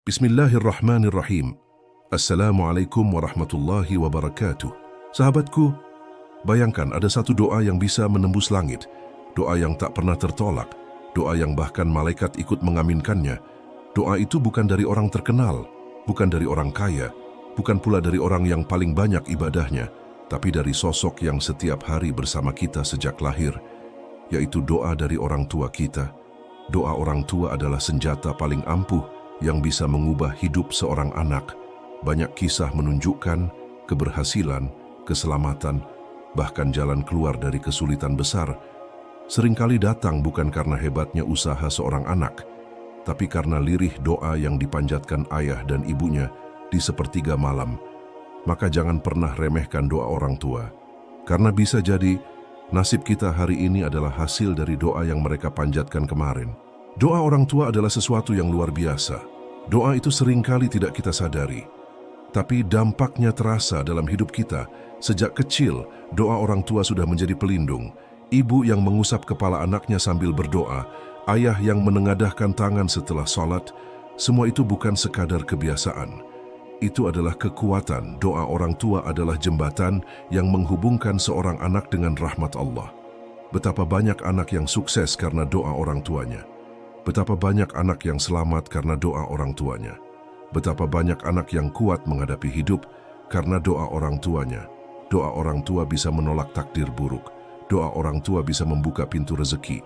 Bismillahirrahmanirrahim. Assalamualaikum warahmatullahi wabarakatuh. Sahabatku, bayangkan ada satu doa yang bisa menembus langit, doa yang tak pernah tertolak, doa yang bahkan malaikat ikut mengaminkannya. Doa itu bukan dari orang terkenal, bukan dari orang kaya, bukan pula dari orang yang paling banyak ibadahnya, tapi dari sosok yang setiap hari bersama kita sejak lahir, yaitu doa dari orang tua kita. Doa orang tua adalah senjata paling ampuh yang bisa mengubah hidup seorang anak. Banyak kisah menunjukkan keberhasilan, keselamatan, bahkan jalan keluar dari kesulitan besar seringkali datang bukan karena hebatnya usaha seorang anak, tapi karena lirih doa yang dipanjatkan ayah dan ibunya di sepertiga malam. Maka jangan pernah remehkan doa orang tua, karena bisa jadi nasib kita hari ini adalah hasil dari doa yang mereka panjatkan kemarin. Doa orang tua adalah sesuatu yang luar biasa. Doa itu seringkali tidak kita sadari, tapi dampaknya terasa dalam hidup kita. Sejak kecil, doa orang tua sudah menjadi pelindung. Ibu yang mengusap kepala anaknya sambil berdoa, ayah yang menengadahkan tangan setelah sholat, semua itu bukan sekadar kebiasaan. Itu adalah kekuatan. Doa orang tua adalah jembatan yang menghubungkan seorang anak dengan rahmat Allah. Betapa banyak anak yang sukses karena doa orang tuanya. Betapa banyak anak yang selamat karena doa orang tuanya. Betapa banyak anak yang kuat menghadapi hidup karena doa orang tuanya. Doa orang tua bisa menolak takdir buruk. Doa orang tua bisa membuka pintu rezeki.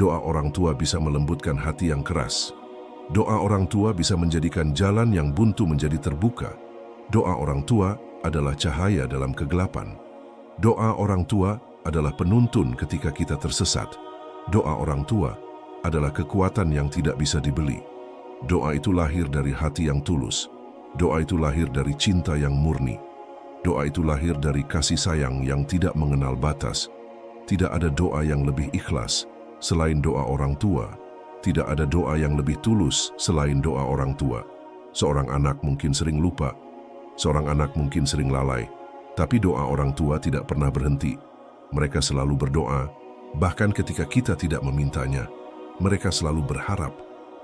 Doa orang tua bisa melembutkan hati yang keras. Doa orang tua bisa menjadikan jalan yang buntu menjadi terbuka. Doa orang tua adalah cahaya dalam kegelapan. Doa orang tua adalah penuntun ketika kita tersesat. Doa orang tua adalah kekuatan yang tidak bisa dibeli. Doa itu lahir dari hati yang tulus. Doa itu lahir dari cinta yang murni. Doa itu lahir dari kasih sayang yang tidak mengenal batas. Tidak ada doa yang lebih ikhlas selain doa orang tua. Tidak ada doa yang lebih tulus selain doa orang tua. Seorang anak mungkin sering lupa, seorang anak mungkin sering lalai, tapi doa orang tua tidak pernah berhenti. Mereka selalu berdoa, bahkan ketika kita tidak memintanya. Mereka selalu berharap,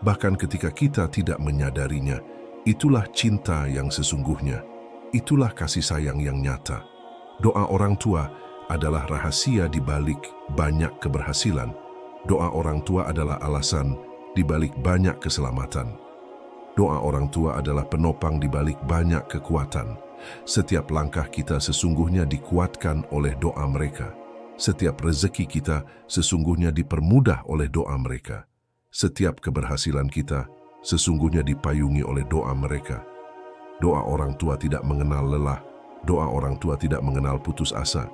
bahkan ketika kita tidak menyadarinya. Itulah cinta yang sesungguhnya. Itulah kasih sayang yang nyata. Doa orang tua adalah rahasia di balik banyak keberhasilan. Doa orang tua adalah alasan di balik banyak keselamatan. Doa orang tua adalah penopang di balik banyak kekuatan. Setiap langkah kita sesungguhnya dikuatkan oleh doa mereka. Setiap rezeki kita sesungguhnya dipermudah oleh doa mereka. Setiap keberhasilan kita sesungguhnya dipayungi oleh doa mereka. Doa orang tua tidak mengenal lelah. Doa orang tua tidak mengenal putus asa.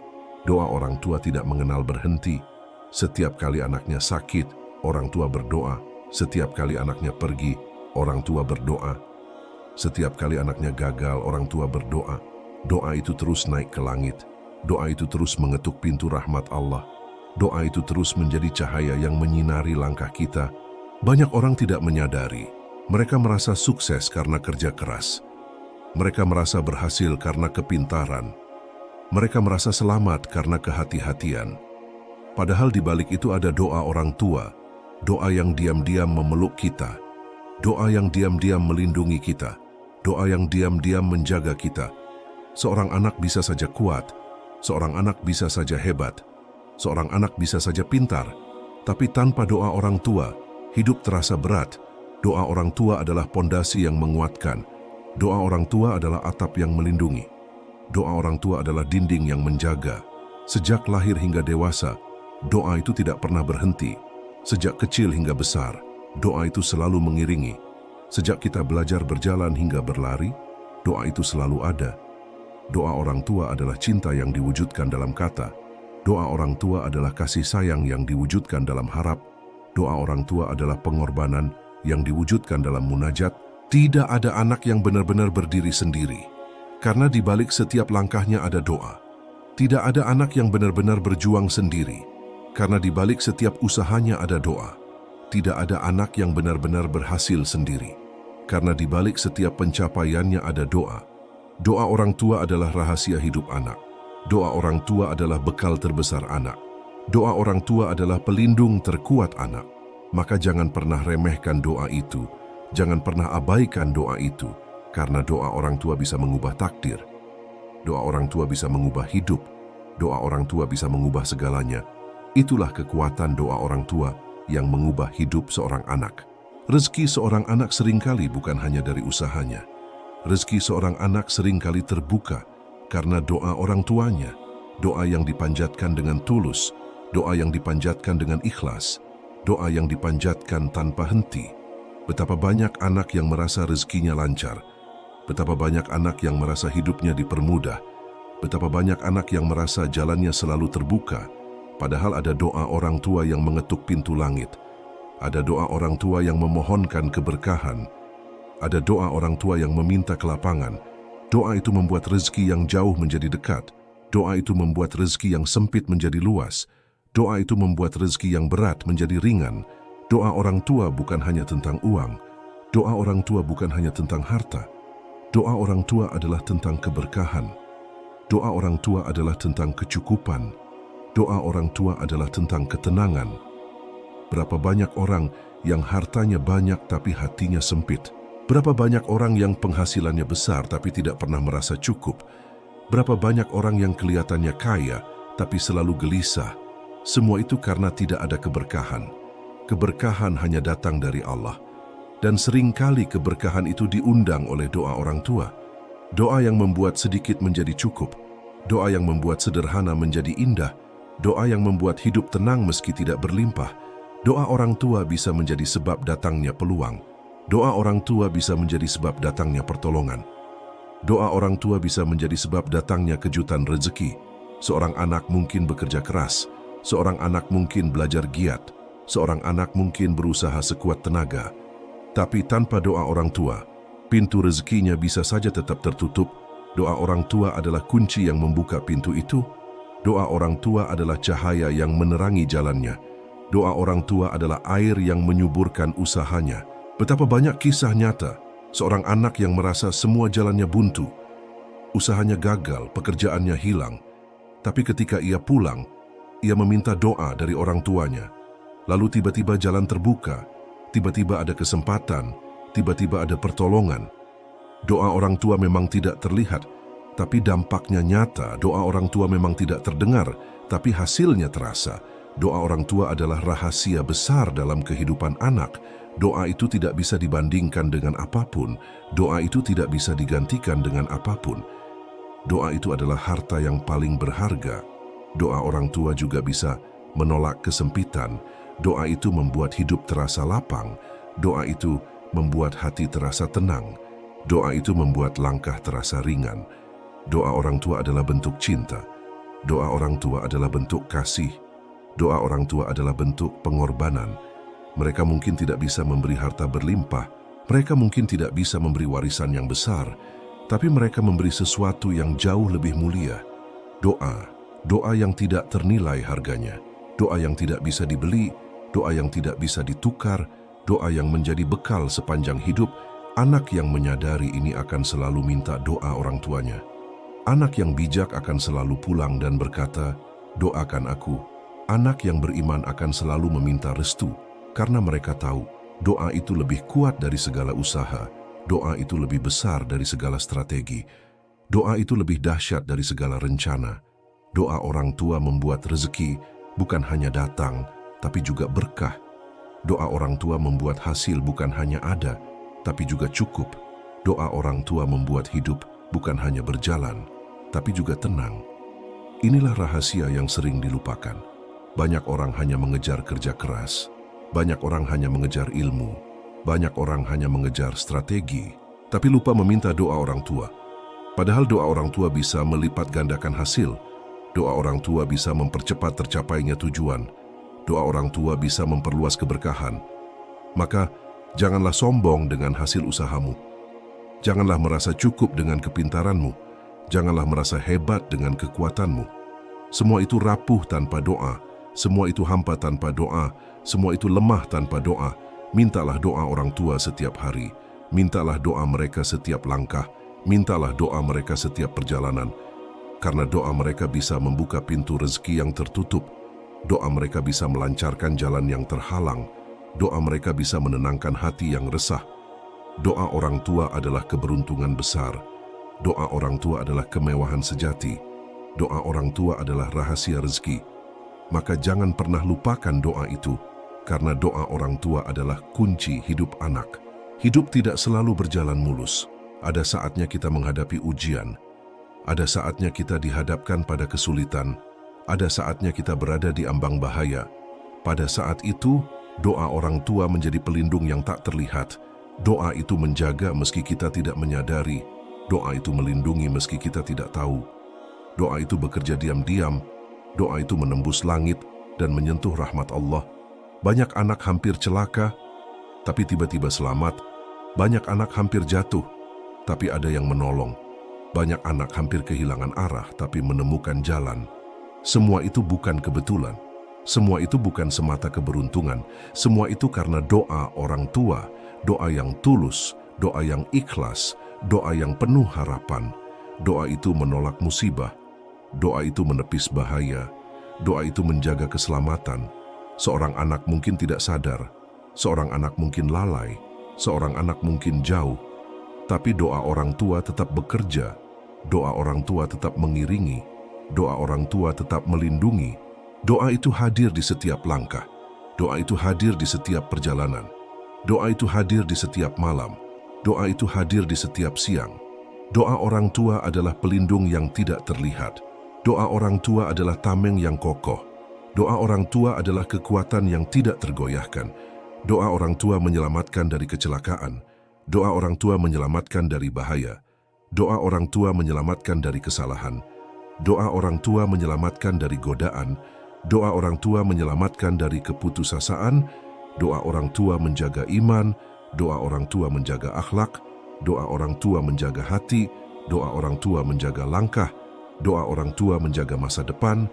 Doa orang tua tidak mengenal berhenti. Setiap kali anaknya sakit, orang tua berdoa. Setiap kali anaknya pergi, orang tua berdoa. Setiap kali anaknya gagal, orang tua berdoa. Doa itu terus naik ke langit. Doa itu terus mengetuk pintu rahmat Allah. Doa itu terus menjadi cahaya yang menyinari langkah kita. Banyak orang tidak menyadari. Mereka merasa sukses karena kerja keras. Mereka merasa berhasil karena kepintaran. Mereka merasa selamat karena kehati-hatian. Padahal di balik itu ada doa orang tua. Doa yang diam-diam memeluk kita. Doa yang diam-diam melindungi kita. Doa yang diam-diam menjaga kita. Seorang anak bisa saja kuat. Seorang anak bisa saja hebat, seorang anak bisa saja pintar, tapi tanpa doa orang tua, hidup terasa berat. Doa orang tua adalah pondasi yang menguatkan. Doa orang tua adalah atap yang melindungi. Doa orang tua adalah dinding yang menjaga. Sejak lahir hingga dewasa, doa itu tidak pernah berhenti. Sejak kecil hingga besar, doa itu selalu mengiringi. Sejak kita belajar berjalan hingga berlari, doa itu selalu ada. Doa orang tua adalah cinta yang diwujudkan dalam kata. Doa orang tua adalah kasih sayang yang diwujudkan dalam harap. Doa orang tua adalah pengorbanan yang diwujudkan dalam munajat. Tidak ada anak yang benar-benar berdiri sendiri, karena di balik setiap langkahnya ada doa. Tidak ada anak yang benar-benar berjuang sendiri, karena di balik setiap usahanya ada doa. Tidak ada anak yang benar-benar berhasil sendiri, karena di balik setiap pencapaiannya ada doa. Doa orang tua adalah rahasia hidup anak. Doa orang tua adalah bekal terbesar anak. Doa orang tua adalah pelindung terkuat anak. Maka jangan pernah remehkan doa itu. Jangan pernah abaikan doa itu, karena doa orang tua bisa mengubah takdir. Doa orang tua bisa mengubah hidup. Doa orang tua bisa mengubah segalanya. Itulah kekuatan doa orang tua yang mengubah hidup seorang anak. Rezeki seorang anak seringkali bukan hanya dari usahanya. Rezeki seorang anak seringkali terbuka karena doa orang tuanya. Doa yang dipanjatkan dengan tulus, doa yang dipanjatkan dengan ikhlas, doa yang dipanjatkan tanpa henti. Betapa banyak anak yang merasa rezekinya lancar, betapa banyak anak yang merasa hidupnya dipermudah, betapa banyak anak yang merasa jalannya selalu terbuka, padahal ada doa orang tua yang mengetuk pintu langit, ada doa orang tua yang memohonkan keberkahan, ada doa orang tua yang meminta kelapangan. Doa itu membuat rezeki yang jauh menjadi dekat. Doa itu membuat rezeki yang sempit menjadi luas. Doa itu membuat rezeki yang berat menjadi ringan. Doa orang tua bukan hanya tentang uang. Doa orang tua bukan hanya tentang harta. Doa orang tua adalah tentang keberkahan. Doa orang tua adalah tentang kecukupan. Doa orang tua adalah tentang ketenangan. Berapa banyak orang yang hartanya banyak tapi hatinya sempit? Berapa banyak orang yang penghasilannya besar tapi tidak pernah merasa cukup? Berapa banyak orang yang kelihatannya kaya tapi selalu gelisah? Semua itu karena tidak ada keberkahan. Keberkahan hanya datang dari Allah. Dan seringkali keberkahan itu diundang oleh doa orang tua. Doa yang membuat sedikit menjadi cukup. Doa yang membuat sederhana menjadi indah. Doa yang membuat hidup tenang meski tidak berlimpah. Doa orang tua bisa menjadi sebab datangnya peluang. Doa orang tua bisa menjadi sebab datangnya pertolongan. Doa orang tua bisa menjadi sebab datangnya kejutan rezeki. Seorang anak mungkin bekerja keras. Seorang anak mungkin belajar giat. Seorang anak mungkin berusaha sekuat tenaga. Tapi tanpa doa orang tua, pintu rezekinya bisa saja tetap tertutup. Doa orang tua adalah kunci yang membuka pintu itu. Doa orang tua adalah cahaya yang menerangi jalannya. Doa orang tua adalah air yang menyuburkan usahanya. Betapa banyak kisah nyata, seorang anak yang merasa semua jalannya buntu. Usahanya gagal, pekerjaannya hilang. Tapi ketika ia pulang, ia meminta doa dari orang tuanya. Lalu tiba-tiba jalan terbuka. Tiba-tiba ada kesempatan, tiba-tiba ada pertolongan. Doa orang tua memang tidak terlihat, tapi dampaknya nyata. Doa orang tua memang tidak terdengar, tapi hasilnya terasa. Doa orang tua adalah rahasia besar dalam kehidupan anak. Doa itu tidak bisa dibandingkan dengan apapun. Doa itu tidak bisa digantikan dengan apapun. Doa itu adalah harta yang paling berharga. Doa orang tua juga bisa menolak kesempitan. Doa itu membuat hidup terasa lapang. Doa itu membuat hati terasa tenang. Doa itu membuat langkah terasa ringan. Doa orang tua adalah bentuk cinta. Doa orang tua adalah bentuk kasih. Doa orang tua adalah bentuk pengorbanan. Mereka mungkin tidak bisa memberi harta berlimpah. Mereka mungkin tidak bisa memberi warisan yang besar. Tapi mereka memberi sesuatu yang jauh lebih mulia. Doa. Doa yang tidak ternilai harganya. Doa yang tidak bisa dibeli. Doa yang tidak bisa ditukar, doa yang menjadi bekal sepanjang hidup. Anak yang menyadari ini akan selalu minta doa orang tuanya. Anak yang bijak akan selalu pulang dan berkata, "Doakan aku." Anak yang beriman akan selalu meminta restu, karena mereka tahu doa itu lebih kuat dari segala usaha. Doa itu lebih besar dari segala strategi. Doa itu lebih dahsyat dari segala rencana. Doa orang tua membuat rezeki bukan hanya datang, tapi juga berkah. Doa orang tua membuat hasil bukan hanya ada, tapi juga cukup. Doa orang tua membuat hidup bukan hanya berjalan, tapi juga tenang. Inilah rahasia yang sering dilupakan. Banyak orang hanya mengejar kerja keras. Banyak orang hanya mengejar ilmu. Banyak orang hanya mengejar strategi, tapi lupa meminta doa orang tua. Padahal doa orang tua bisa melipat gandakan hasil. Doa orang tua bisa mempercepat tercapainya tujuan. Doa orang tua bisa memperluas keberkahan. Maka, janganlah sombong dengan hasil usahamu. Janganlah merasa cukup dengan kepintaranmu. Janganlah merasa hebat dengan kekuatanmu. Semua itu rapuh tanpa doa. Semua itu hampa tanpa doa. Semua itu lemah tanpa doa. Mintalah doa orang tua setiap hari. Mintalah doa mereka setiap langkah. Mintalah doa mereka setiap perjalanan. Karena doa mereka bisa membuka pintu rezeki yang tertutup. Doa mereka bisa melancarkan jalan yang terhalang. Doa mereka bisa menenangkan hati yang resah. Doa orang tua adalah keberuntungan besar. Doa orang tua adalah kemewahan sejati. Doa orang tua adalah rahasia rezeki. Maka jangan pernah lupakan doa itu, karena doa orang tua adalah kunci hidup anak. Hidup tidak selalu berjalan mulus. Ada saatnya kita menghadapi ujian. Ada saatnya kita dihadapkan pada kesulitan. Ada saatnya kita berada di ambang bahaya. Pada saat itu, doa orang tua menjadi pelindung yang tak terlihat. Doa itu menjaga meski kita tidak menyadari. Doa itu melindungi meski kita tidak tahu. Doa itu bekerja diam-diam. Doa itu menembus langit dan menyentuh rahmat Allah. Banyak anak hampir celaka, tapi tiba-tiba selamat. Banyak anak hampir jatuh, tapi ada yang menolong. Banyak anak hampir kehilangan arah, tapi menemukan jalan. Semua itu bukan kebetulan. Semua itu bukan semata keberuntungan. Semua itu karena doa orang tua, doa yang tulus, doa yang ikhlas, doa yang penuh harapan. Doa itu menolak musibah. Doa itu menepis bahaya. Doa itu menjaga keselamatan. Seorang anak mungkin tidak sadar. Seorang anak mungkin lalai. Seorang anak mungkin jauh. Tapi doa orang tua tetap bekerja. Doa orang tua tetap mengiringi. Doa orang tua tetap melindungi. Doa itu hadir di setiap langkah. Doa itu hadir di setiap perjalanan. Doa itu hadir di setiap malam. Doa itu hadir di setiap siang. Doa orang tua adalah pelindung yang tidak terlihat. Doa orang tua adalah tameng yang kokoh. Doa orang tua adalah kekuatan yang tidak tergoyahkan. Doa orang tua menyelamatkan dari kecelakaan. Doa orang tua menyelamatkan dari bahaya. Doa orang tua menyelamatkan dari kesalahan. Doa orang tua menyelamatkan dari godaan. Doa orang tua menyelamatkan dari keputusasaan. Doa orang tua menjaga iman. Doa orang tua menjaga akhlak. Doa orang tua menjaga hati. Doa orang tua menjaga langkah. Doa orang tua menjaga masa depan.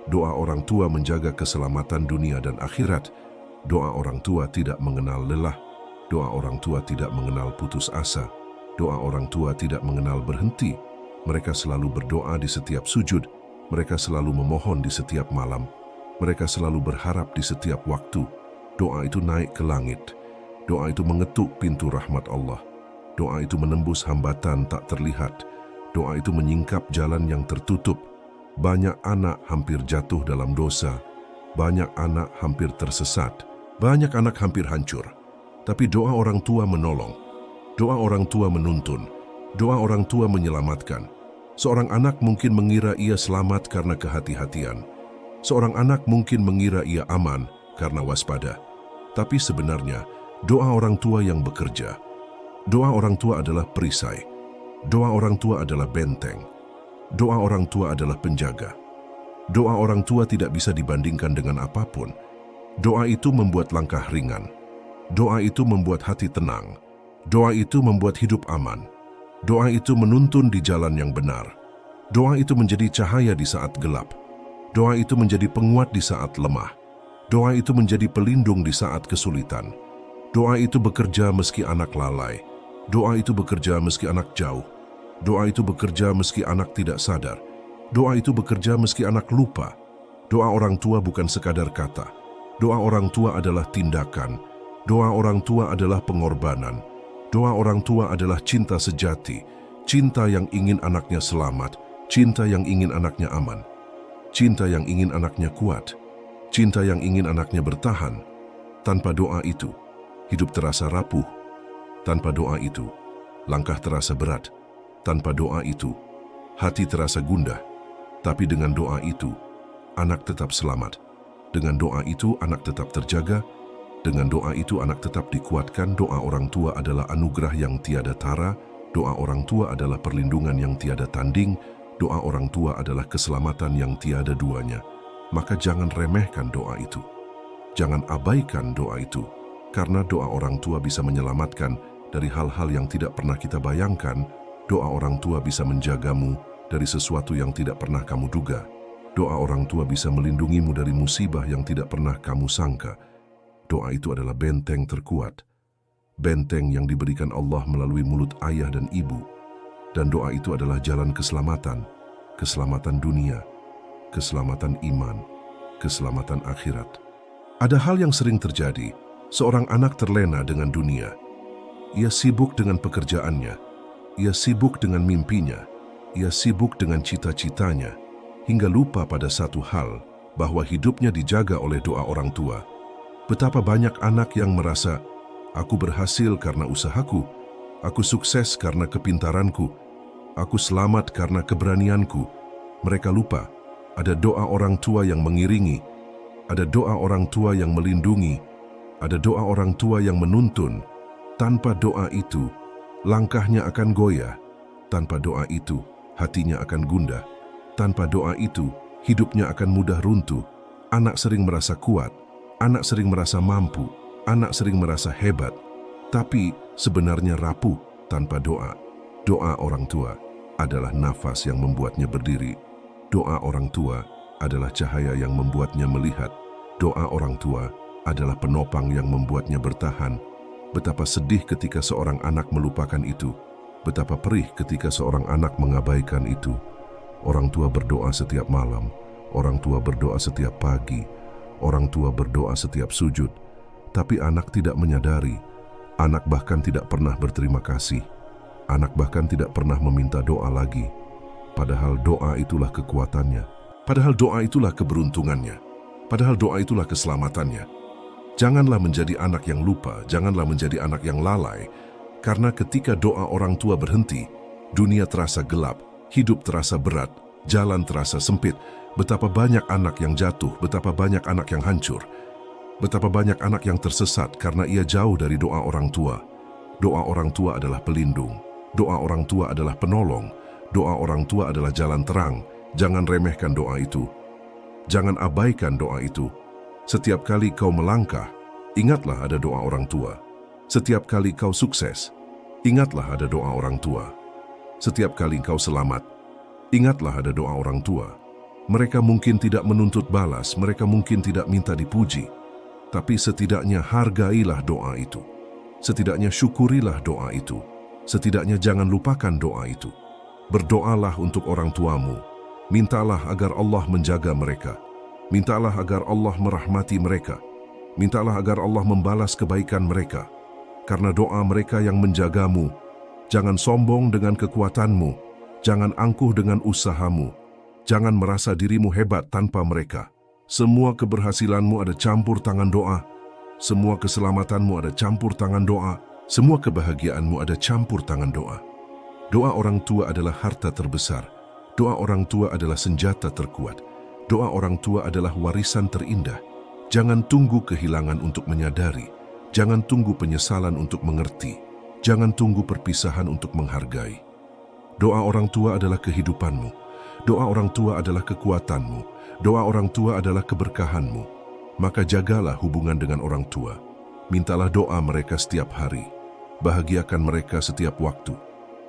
Doa orang tua menjaga keselamatan dunia dan akhirat. Doa orang tua tidak mengenal lelah. Doa orang tua tidak mengenal putus asa. Doa orang tua tidak mengenal berhenti. Mereka selalu berdoa di setiap sujud. Mereka selalu memohon di setiap malam. Mereka selalu berharap di setiap waktu. Doa itu naik ke langit. Doa itu mengetuk pintu rahmat Allah. Doa itu menembus hambatan tak terlihat. Doa itu menyingkap jalan yang tertutup. Banyak anak hampir jatuh dalam dosa. Banyak anak hampir tersesat. Banyak anak hampir hancur. Tapi doa orang tua menolong. Doa orang tua menuntun. Doa orang tua menyelamatkan. Seorang anak mungkin mengira ia selamat karena kehati-hatian. Seorang anak mungkin mengira ia aman karena waspada. Tapi sebenarnya, doa orang tua yang bekerja. Doa orang tua adalah perisai. Doa orang tua adalah benteng. Doa orang tua adalah penjaga. Doa orang tua tidak bisa dibandingkan dengan apapun. Doa itu membuat langkah ringan. Doa itu membuat hati tenang. Doa itu membuat hidup aman. Doa itu menuntun di jalan yang benar. Doa itu menjadi cahaya di saat gelap. Doa itu menjadi penguat di saat lemah. Doa itu menjadi pelindung di saat kesulitan. Doa itu bekerja meski anak lalai. Doa itu bekerja meski anak jauh. Doa itu bekerja meski anak tidak sadar. Doa itu bekerja meski anak lupa. Doa orang tua bukan sekadar kata. Doa orang tua adalah tindakan. Doa orang tua adalah pengorbanan. Doa orang tua adalah cinta sejati. Cinta yang ingin anaknya selamat. Cinta yang ingin anaknya aman. Cinta yang ingin anaknya kuat. Cinta yang ingin anaknya bertahan. Tanpa doa itu, hidup terasa rapuh. Tanpa doa itu, langkah terasa berat. Tanpa doa itu, hati terasa gundah. Tapi dengan doa itu, anak tetap selamat. Dengan doa itu, anak tetap terjaga. Dengan doa itu, anak tetap dikuatkan. Doa orang tua adalah anugerah yang tiada tara. Doa orang tua adalah perlindungan yang tiada tanding. Doa orang tua adalah keselamatan yang tiada duanya. Maka jangan remehkan doa itu. Jangan abaikan doa itu. Karena doa orang tua bisa menyelamatkan dari hal-hal yang tidak pernah kita bayangkan. Doa orang tua bisa menjagamu dari sesuatu yang tidak pernah kamu duga. Doa orang tua bisa melindungimu dari musibah yang tidak pernah kamu sangka. Doa itu adalah benteng terkuat. Benteng yang diberikan Allah melalui mulut ayah dan ibu. Dan doa itu adalah jalan keselamatan. Keselamatan dunia, keselamatan iman, keselamatan akhirat. Ada hal yang sering terjadi. Seorang anak terlena dengan dunia. Ia sibuk dengan pekerjaannya, ia sibuk dengan mimpinya, ia sibuk dengan cita-citanya, hingga lupa pada satu hal, bahwa hidupnya dijaga oleh doa orang tua. Betapa banyak anak yang merasa, aku berhasil karena usahaku, aku sukses karena kepintaranku, aku selamat karena keberanianku. Mereka lupa, ada doa orang tua yang mengiringi, ada doa orang tua yang melindungi, ada doa orang tua yang menuntun. Tanpa doa itu, langkahnya akan goyah. Tanpa doa itu, hatinya akan gundah. Tanpa doa itu, hidupnya akan mudah runtuh. Anak sering merasa kuat, anak sering merasa mampu, anak sering merasa hebat, tapi sebenarnya rapuh tanpa doa. Doa orang tua adalah nafas yang membuatnya berdiri. Doa orang tua adalah cahaya yang membuatnya melihat. Doa orang tua adalah penopang yang membuatnya bertahan. Betapa sedih ketika seorang anak melupakan itu. Betapa perih ketika seorang anak mengabaikan itu. Orang tua berdoa setiap malam. Orang tua berdoa setiap pagi. Orang tua berdoa setiap sujud. Tapi anak tidak menyadari. Anak bahkan tidak pernah berterima kasih. Anak bahkan tidak pernah meminta doa lagi. Padahal doa itulah kekuatannya. Padahal doa itulah keberuntungannya. Padahal doa itulah keselamatannya. Janganlah menjadi anak yang lupa, janganlah menjadi anak yang lalai, karena ketika doa orang tua berhenti, dunia terasa gelap, hidup terasa berat, jalan terasa sempit. Betapa banyak anak yang jatuh, betapa banyak anak yang hancur, betapa banyak anak yang tersesat karena ia jauh dari doa orang tua. Doa orang tua adalah pelindung, doa orang tua adalah penolong, doa orang tua adalah jalan terang. Jangan remehkan doa itu, jangan abaikan doa itu. Setiap kali kau melangkah, ingatlah ada doa orang tua. Setiap kali kau sukses, ingatlah ada doa orang tua. Setiap kali kau selamat, ingatlah ada doa orang tua. Mereka mungkin tidak menuntut balas, mereka mungkin tidak minta dipuji, tapi setidaknya hargailah doa itu. Setidaknya syukurilah doa itu. Setidaknya jangan lupakan doa itu. Berdoalah untuk orang tuamu. Mintalah agar Allah menjaga mereka. Mintalah agar Allah merahmati mereka. Mintalah agar Allah membalas kebaikan mereka. Karena doa mereka yang menjagamu. Jangan sombong dengan kekuatanmu. Jangan angkuh dengan usahamu. Jangan merasa dirimu hebat tanpa mereka. Semua keberhasilanmu ada campur tangan doa. Semua keselamatanmu ada campur tangan doa. Semua kebahagiaanmu ada campur tangan doa. Doa orang tua adalah harta terbesar. Doa orang tua adalah senjata terkuat. Doa orang tua adalah warisan terindah. Jangan tunggu kehilangan untuk menyadari. Jangan tunggu penyesalan untuk mengerti. Jangan tunggu perpisahan untuk menghargai. Doa orang tua adalah kehidupanmu. Doa orang tua adalah kekuatanmu. Doa orang tua adalah keberkahanmu. Maka jagalah hubungan dengan orang tua. Mintalah doa mereka setiap hari. Bahagiakan mereka setiap waktu.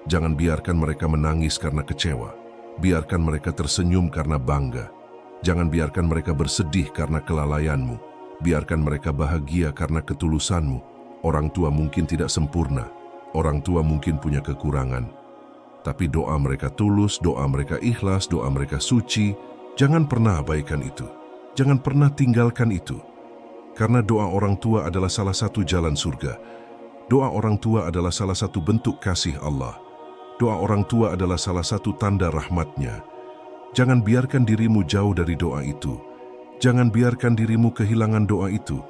Jangan biarkan mereka menangis karena kecewa. Biarkan mereka tersenyum karena bangga. Jangan biarkan mereka bersedih karena kelalaianmu. Biarkan mereka bahagia karena ketulusanmu. Orang tua mungkin tidak sempurna. Orang tua mungkin punya kekurangan. Tapi doa mereka tulus, doa mereka ikhlas, doa mereka suci. Jangan pernah abaikan itu. Jangan pernah tinggalkan itu. Karena doa orang tua adalah salah satu jalan surga. Doa orang tua adalah salah satu bentuk kasih Allah. Doa orang tua adalah salah satu tanda rahmat-Nya. Jangan biarkan dirimu jauh dari doa itu. Jangan biarkan dirimu kehilangan doa itu.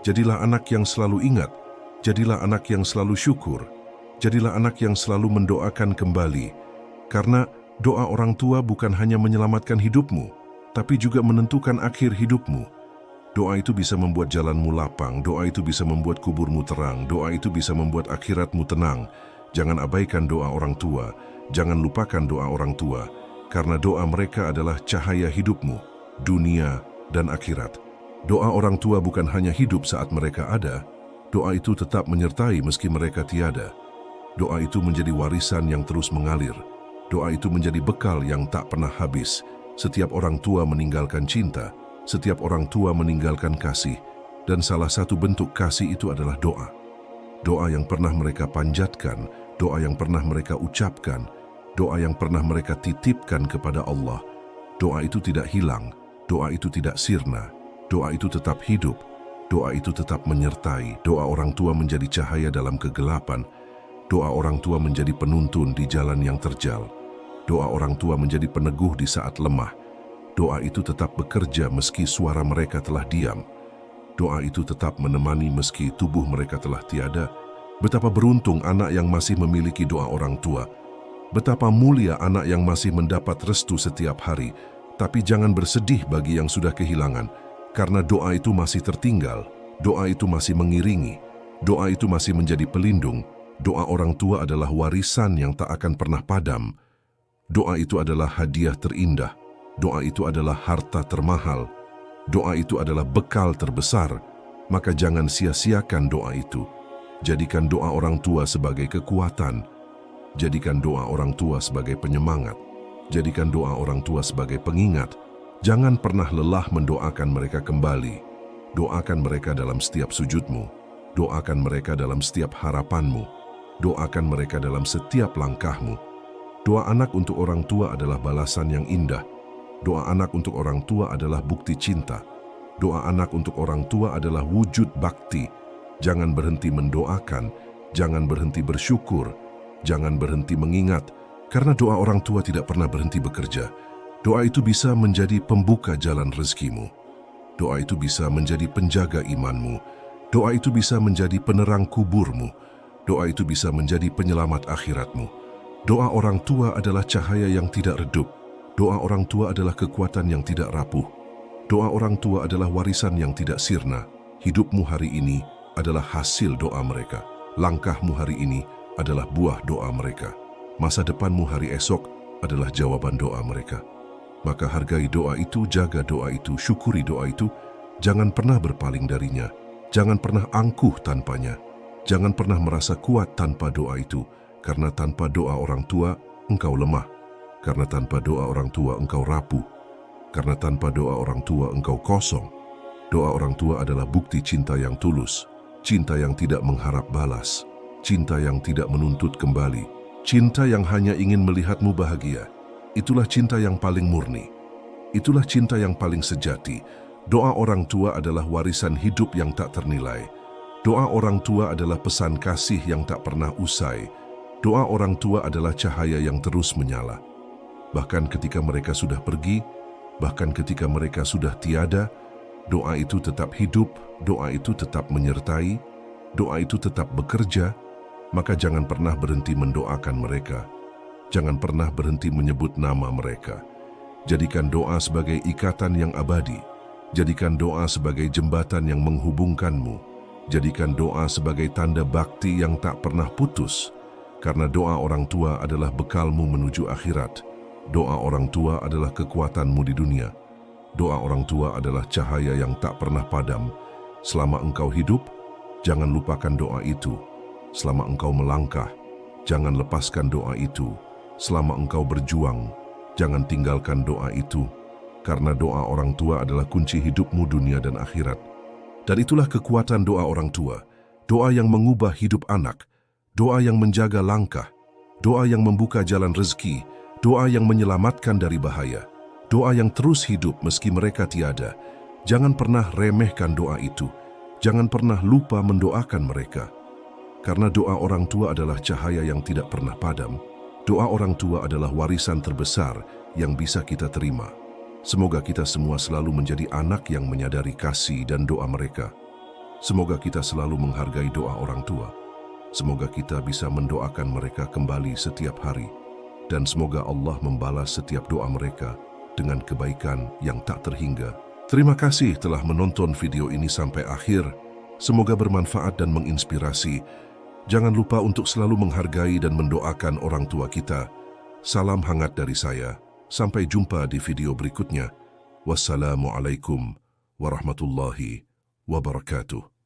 Jadilah anak yang selalu ingat. Jadilah anak yang selalu syukur. Jadilah anak yang selalu mendoakan kembali. Karena doa orang tua bukan hanya menyelamatkan hidupmu, tapi juga menentukan akhir hidupmu. Doa itu bisa membuat jalanmu lapang. Doa itu bisa membuat kuburmu terang. Doa itu bisa membuat akhiratmu tenang. Jangan abaikan doa orang tua. Jangan lupakan doa orang tua. Karena doa mereka adalah cahaya hidupmu, dunia dan akhirat. Doa orang tua bukan hanya hidup saat mereka ada, doa itu tetap menyertai meski mereka tiada. Doa itu menjadi warisan yang terus mengalir. Doa itu menjadi bekal yang tak pernah habis. Setiap orang tua meninggalkan cinta, setiap orang tua meninggalkan kasih, dan salah satu bentuk kasih itu adalah doa. Doa yang pernah mereka panjatkan, doa yang pernah mereka ucapkan, doa yang pernah mereka titipkan kepada Allah. Doa itu tidak hilang, doa itu tidak sirna, doa itu tetap hidup. Doa itu tetap menyertai. Doa orang tua menjadi cahaya dalam kegelapan. Doa orang tua menjadi penuntun di jalan yang terjal. Doa orang tua menjadi peneguh di saat lemah. Doa itu tetap bekerja meski suara mereka telah diam. Doa itu tetap menemani meski tubuh mereka telah tiada. Betapa beruntung anak yang masih memiliki doa orang tua. Betapa mulia anak yang masih mendapat restu setiap hari. Tapi jangan bersedih bagi yang sudah kehilangan, karena doa itu masih tertinggal. Doa itu masih mengiringi. Doa itu masih menjadi pelindung. Doa orang tua adalah warisan yang tak akan pernah padam. Doa itu adalah hadiah terindah. Doa itu adalah harta termahal. Doa itu adalah bekal terbesar. Maka jangan sia-siakan doa itu. Jadikan doa orang tua sebagai kekuatan. Jadikan doa orang tua sebagai penyemangat. Jadikan doa orang tua sebagai pengingat. Jangan pernah lelah mendoakan mereka kembali. Doakan mereka dalam setiap sujudmu. Doakan mereka dalam setiap harapanmu. Doakan mereka dalam setiap langkahmu. Doa anak untuk orang tua adalah balasan yang indah. Doa anak untuk orang tua adalah bukti cinta. Doa anak untuk orang tua adalah wujud bakti. Jangan berhenti mendoakan. Jangan berhenti bersyukur. Jangan berhenti mengingat. Karena doa orang tua tidak pernah berhenti bekerja. Doa itu bisa menjadi pembuka jalan rezekimu. Doa itu bisa menjadi penjaga imanmu. Doa itu bisa menjadi penerang kuburmu. Doa itu bisa menjadi penyelamat akhiratmu. Doa orang tua adalah cahaya yang tidak redup. Doa orang tua adalah kekuatan yang tidak rapuh. Doa orang tua adalah warisan yang tidak sirna. Hidupmu hari ini adalah hasil doa mereka. Langkahmu hari ini adalah buah doa mereka. Masa depanmu hari esok adalah jawaban doa mereka. Maka hargai doa itu, jaga doa itu, syukuri doa itu. Jangan pernah berpaling darinya. Jangan pernah angkuh tanpanya. Jangan pernah merasa kuat tanpa doa itu. Karena tanpa doa orang tua, engkau lemah. Karena tanpa doa orang tua, engkau rapuh. Karena tanpa doa orang tua, engkau kosong. Doa orang tua adalah bukti cinta yang tulus. Cinta yang tidak mengharap balas. Cinta yang tidak menuntut kembali. Cinta yang hanya ingin melihatmu bahagia. Itulah cinta yang paling murni. Itulah cinta yang paling sejati. Doa orang tua adalah warisan hidup yang tak ternilai. Doa orang tua adalah pesan kasih yang tak pernah usai. Doa orang tua adalah cahaya yang terus menyala. Bahkan ketika mereka sudah pergi, bahkan ketika mereka sudah tiada, doa itu tetap hidup, doa itu tetap menyertai, doa itu tetap bekerja. Maka jangan pernah berhenti mendoakan mereka. Jangan pernah berhenti menyebut nama mereka. Jadikan doa sebagai ikatan yang abadi. Jadikan doa sebagai jembatan yang menghubungkanmu. Jadikan doa sebagai tanda bakti yang tak pernah putus. Karena doa orang tua adalah bekalmu menuju akhirat. Doa orang tua adalah kekuatanmu di dunia. Doa orang tua adalah cahaya yang tak pernah padam. Selama engkau hidup, jangan lupakan doa itu. Selama engkau melangkah, jangan lepaskan doa itu. Selama engkau berjuang, jangan tinggalkan doa itu. Karena doa orang tua adalah kunci hidupmu dunia dan akhirat. Dan itulah kekuatan doa orang tua. Doa yang mengubah hidup anak. Doa yang menjaga langkah. Doa yang membuka jalan rezeki. Doa yang menyelamatkan dari bahaya. Doa yang terus hidup meski mereka tiada. Jangan pernah remehkan doa itu. Jangan pernah lupa mendoakan mereka. Karena doa orang tua adalah cahaya yang tidak pernah padam. Doa orang tua adalah warisan terbesar yang bisa kita terima. Semoga kita semua selalu menjadi anak yang menyadari kasih dan doa mereka. Semoga kita selalu menghargai doa orang tua. Semoga kita bisa mendoakan mereka kembali setiap hari. Dan semoga Allah membalas setiap doa mereka dengan kebaikan yang tak terhingga. Terima kasih telah menonton video ini sampai akhir. Semoga bermanfaat dan menginspirasi. Jangan lupa untuk selalu menghargai dan mendoakan orang tua kita. Salam hangat dari saya. Sampai jumpa di video berikutnya. Wassalamualaikum warahmatullahi wabarakatuh.